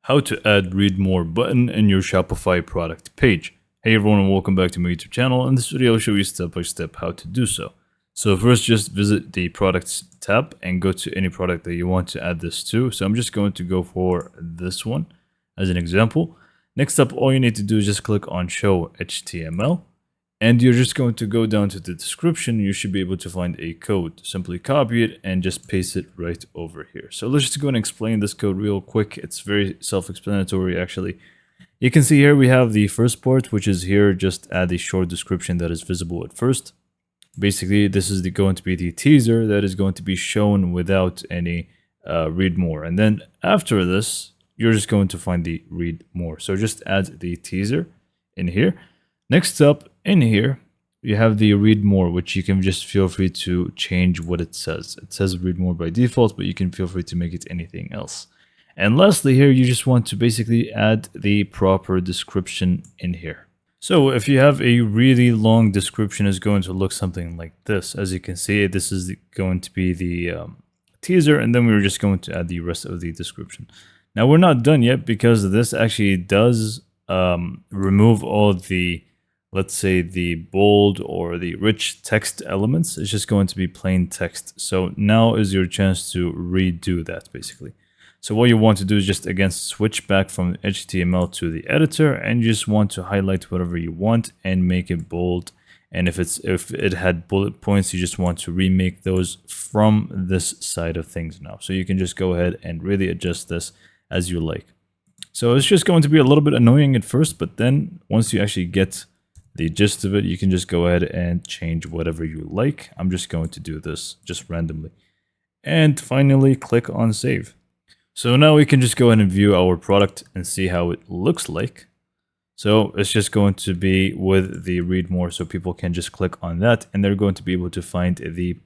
how to add read more button in your Shopify product page. Hey everyone, and welcome back to my YouTube channel. In this video I'll show you step by step how to do so. So first, just visit the products tab and go to any product that you want to add this to. So I'm just going to go for this one as an example. Next up, all you need to do is just click on show HTML, and you're just going to go down to the description. You should be able to find a code. Simply copy it and just paste it right over here. So let's just go and explain this code real quick. It's very self-explanatory actually. You can see here we have the first part, which is here, just add a short description that is visible at first. Basically, this is going to be the teaser that is going to be shown without any read more. And then after this, you're just going to find the read more. So just add the teaser in here. Next up, in here, you have the read more, which you can just feel free to change what it says. It says read more by default, but you can feel free to make it anything else. And lastly here, you just want to basically add the proper description in here. So if you have a really long description, it's going to look something like this. As you can see, this is going to be the teaser, and then we're just going to add the rest of the description. Now we're not done yet, because this actually does remove all the, let's say, the bold or the rich text elements. It's just going to be plain text. So now is your chance to redo that basically. So what you want to do is just again switch back from HTML to the editor, and you just want to highlight whatever you want and make it bold. And if it had bullet points, you just want to remake those from this side of things now. So you can just go ahead and really adjust this as you like. So it's just going to be a little bit annoying at first, but then once you actually get the gist of it, you can just go ahead and change whatever you like. I'm just going to do this just randomly. And finally, click on save. So now we can just go ahead and view our product and see how it looks like. So it's just going to be with the read more, so people can just click on that and they're going to be able to find the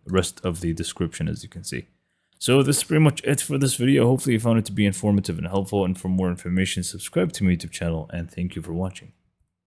rest of the description, as you can see. So this is pretty much it for this video. Hopefully you found it to be informative and helpful, and for more information, subscribe to my YouTube channel, and thank you for watching.